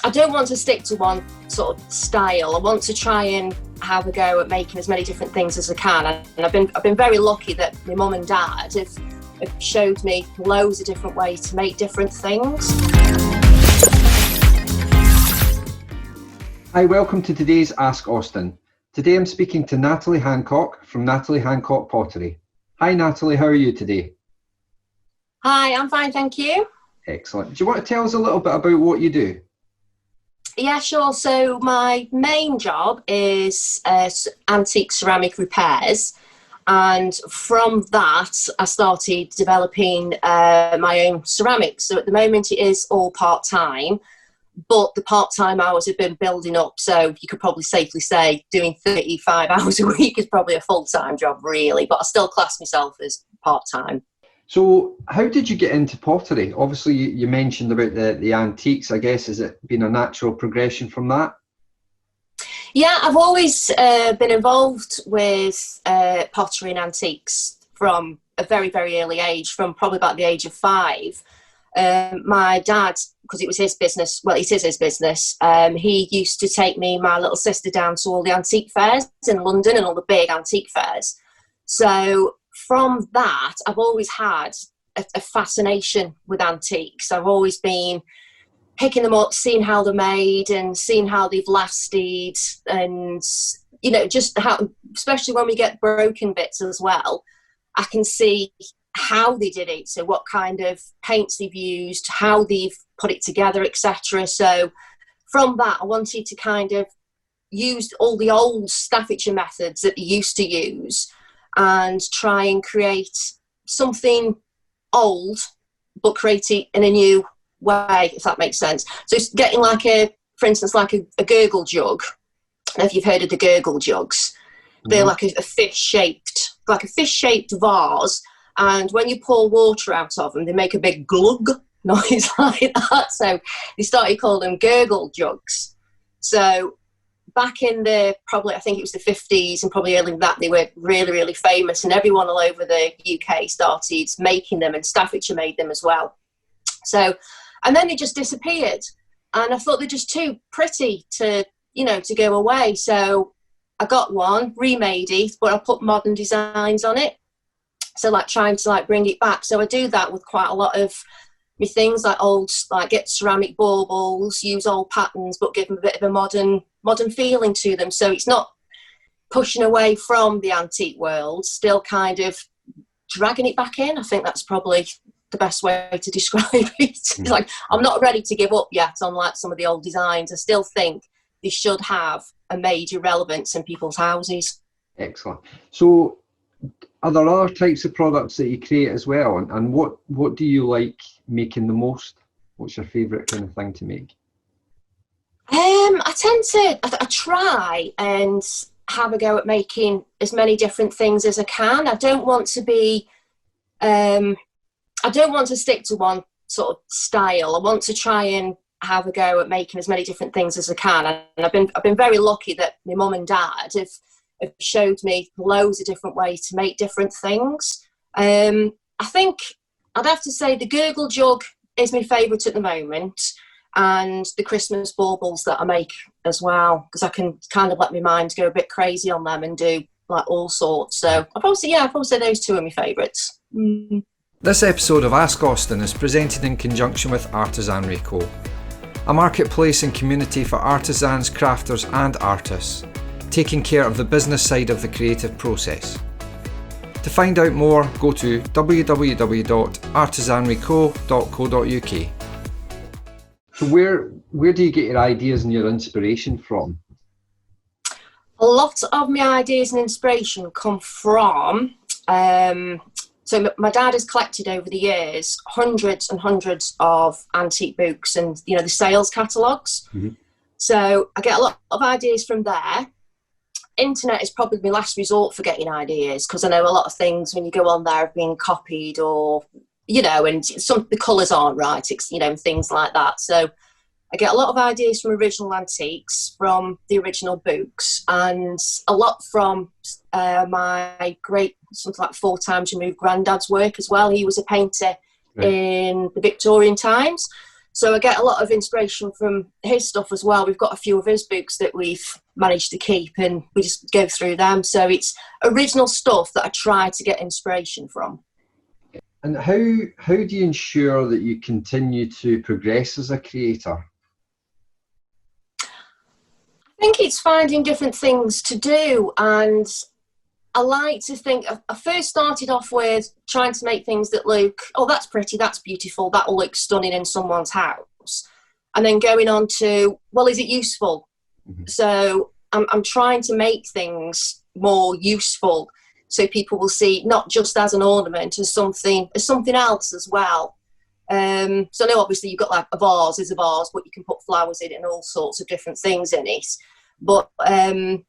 I don't want to stick to one sort of style. I want to try and have a go at making as many different things as I can. And I've been very lucky that my mum and dad have showed me loads of different ways to make different things. Hi, welcome to today's Ask Austin. Today I'm speaking to Natalie Hancock from Natalie Hancock Pottery. Hi Natalie, how are you today? Hi, I'm fine, thank you. Excellent. Do you want to tell us a little bit about what you do? Yeah, sure. So my main job is antique ceramic repairs. And from that, I started developing my own ceramics. So at the moment, it is all part-time, but the part-time hours have been building up. So you could probably safely say doing 35 hours a week is probably a full-time job, really. But I still class myself as part-time. So how did you get into pottery? Obviously, you mentioned about the antiques. I guess, has it been a natural progression from that? Yeah, I've always been involved with pottery and antiques from a very, very early age, from probably about the age of 5. My dad, because it was his business, well, it is his business, he used to take me and my little sister down to all the antique fairs in London and all the big antique fairs. So from that, I've always had a fascination with antiques. I've always been picking them up, seeing how they're made and seeing how they've lasted, and you know, just how, especially when we get broken bits as well, I can see how they did it, so what kind of paints they've used, how they've put it together, etc. So from that, I wanted to kind of use all the old Staffordshire methods that they used to use and try and create something old but create it in a new way, if that makes sense. So it's getting like for instance, like a gurgle jug. I don't know if you've heard of the gurgle jugs. They're like a fish-shaped vase, and when you pour water out of them, they make a big glug noise like that. So they started calling them gurgle jugs. So back in I think it was the 50s and probably earlier than that, they were really, really famous, and everyone all over the UK started making them, and Staffordshire made them as well. So, and then they just disappeared, and I thought they're just too pretty to go away. So I got one, remade it, but I put modern designs on it. So like trying to like bring it back. So I do that with quite a lot of my things, like get ceramic baubles, use old patterns, but give them a bit of a modern feeling to them. So it's not pushing away from the antique world, still kind of dragging it back in. I think that's probably the best way to describe it. Like, I'm not ready to give up yet on like some of the old designs. I still think they should have a major relevance in people's houses. Excellent. So are there other types of products that you create as well, and what do you like making the most? What's your favourite kind of thing to make? I try and have a go at making as many different things as I can. I don't want to stick to one sort of style. I want to try and have a go at making as many different things as I can. And I've been very lucky that my mum and dad have showed me loads of different ways to make different things. I think I'd have to say the gurgle jug is my favourite at the moment, and the Christmas baubles that I make as well, because I can kind of let my mind go a bit crazy on them and do like all sorts. So I'd probably say those two are my favourites. This episode of Ask Austin is presented in conjunction with Artisanry Co, a marketplace and community for artisans, crafters and artists, taking care of the business side of the creative process. To find out more, go to www.artisanryco.co.uk. So where do you get your ideas and your inspiration from? A lot of my ideas and inspiration come from so my dad has collected over the years hundreds and hundreds of antique books and the sales catalogues. So I get a lot of ideas from there. Internet is probably my last resort for getting ideas, because I know a lot of things when you go on there have been copied, or and the colours aren't right, things like that. So I get a lot of ideas from original antiques, from the original books, and a lot from my great, something like 4 times removed granddad's work as well. He was a painter in the Victorian times. So I get a lot of inspiration from his stuff as well. We've got a few of his books that we've managed to keep, and we just go through them. So it's original stuff that I try to get inspiration from. And how do you ensure that you continue to progress as a creator? I think it's finding different things to do, and I like to think, I first started off with trying to make things that look, oh, that's pretty, that's beautiful, that will look stunning in someone's house. And then going on to, well, is it useful? Mm-hmm. So I'm trying to make things more useful, so people will see not just as an ornament, as something else as well. So I know obviously you've got like a vase is a vase, but you can put flowers in it and all sorts of different things in it. But I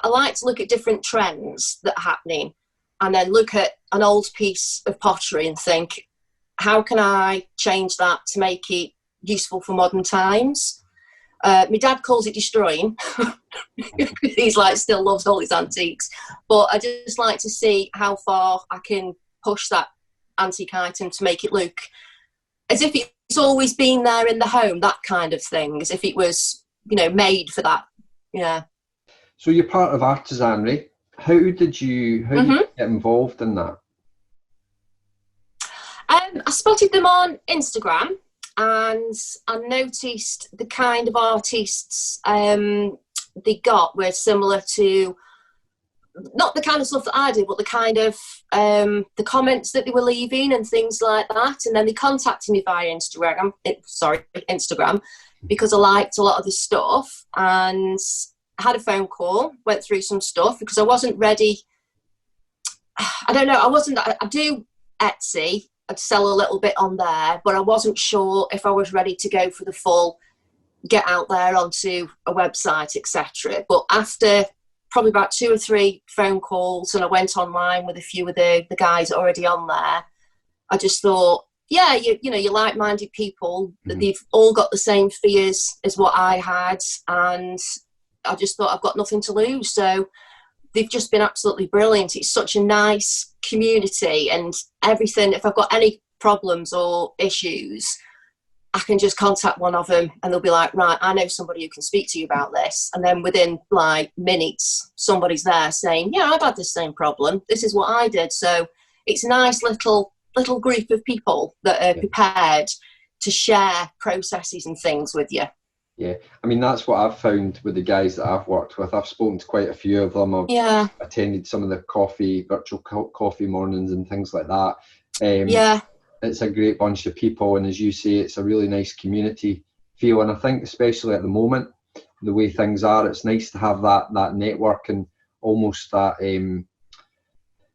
like to look at different trends that are happening, and then look at an old piece of pottery and think, how can I change that to make it useful for modern times? My dad calls it destroying. He's like, still loves all his antiques, but I just like to see how far I can push that antique item to make it look as if it's always been there in the home, that kind of thing, as if it was, made for that. Yeah. So you're part of Artisanry. How did you get involved in that? I spotted them on Instagram, and I noticed the kind of artists they got were similar to, not the kind of stuff that I did, but the kind of the comments that they were leaving and things like that. And then they contacted me via Instagram, because I liked a lot of the stuff, and I had a phone call, went through some stuff, because I wasn't ready. I don't know, I do Etsy, I'd sell a little bit on there, but I wasn't sure if I was ready to go for the full get out there onto a website, etc. But after probably about 2 or 3 phone calls, and I went online with a few of the guys already on there, I just thought, yeah, you're like-minded people, that they've all got the same fears as what I had, and I just thought I've got nothing to lose. So they've just been absolutely brilliant. It's such a nice community, and everything, if I've got any problems or issues, I can just contact one of them, and they'll be like, right, I know somebody who can speak to you about this. And then within like minutes, somebody's there saying, yeah, I've had the same problem, this is what I did. So it's a nice little group of people that are prepared to share processes and things with you. Yeah, I mean, that's what I've found with the guys that I've worked with. I've spoken to quite a few of them. I've attended some of the virtual coffee mornings and things like that. It's a great bunch of people, and as you say, it's a really nice community feel. And I think especially at the moment, the way things are, it's nice to have that network, and almost that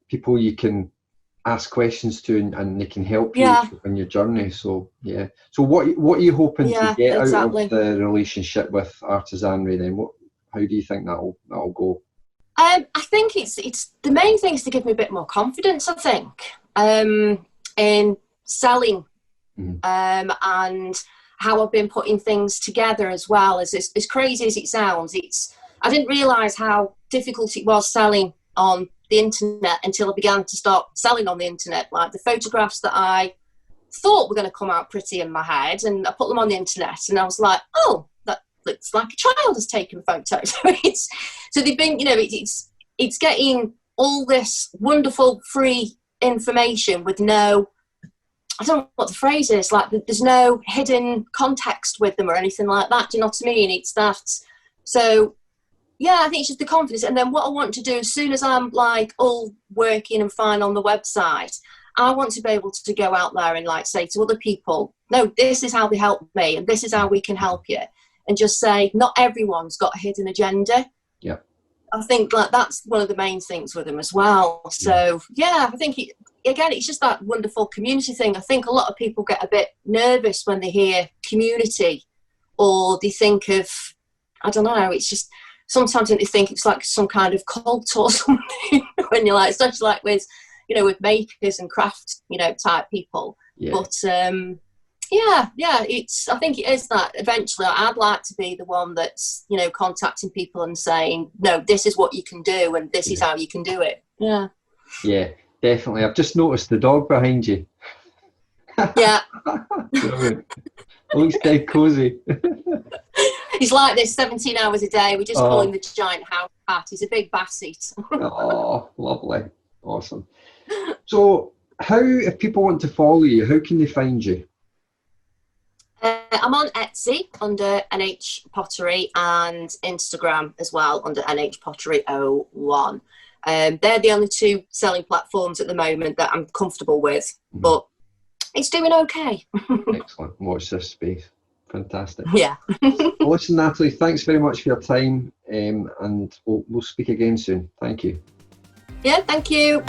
people you can ask questions to, and they can help you in your journey. So yeah. So what are you hoping to get out of the relationship with Artisanry then? How do you think that'll go? I think it's the main thing is to give me a bit more confidence, I think, in selling, and how I've been putting things together as well. As crazy as it sounds, I didn't realise how difficult it was selling on the internet until I began to start selling on the internet. Like the photographs that I thought were going to come out pretty in my head, and I put them on the internet, and I was like, oh, that looks like a child has taken photos. So they've been, it's getting all this wonderful free information with no, I don't know what the phrase is, like there's no hidden context with them or anything like that. Do you know what I mean? It's that. So yeah, I think it's just the confidence. And then what I want to do, as soon as I'm like all working and fine on the website, I want to be able to go out there and like say to other people, no, this is how they help me, and this is how we can help you. And just say, not everyone's got a hidden agenda. Yeah. I think like that's one of the main things with them as well. So yeah, I think it's just that wonderful community thing. I think a lot of people get a bit nervous when they hear community, or they think of, I don't know, it's just, sometimes they think it's like some kind of cult or something when you're like, especially like with makers and craft, type people. Yeah. But I think it is that eventually I'd like to be the one that's, contacting people and saying, no, this is what you can do, and this is how you can do it. Yeah. Yeah, definitely. I've just noticed the dog behind you. Yeah, Brilliant. Looks dead cozy. He's like this 17 hours a day. We just call him the giant house cat. He's a big bassett. Oh, lovely. Awesome. So how, if people want to follow you, how can they find you? I'm on Etsy under NH Pottery and Instagram as well under NH Pottery 01. They're the only two selling platforms at the moment that I'm comfortable with, but it's doing okay. Excellent. Watch this space. Fantastic. Yeah. Well, listen, Natalie, thanks very much for your time, and we'll speak again soon. Thank you. Yeah, thank you.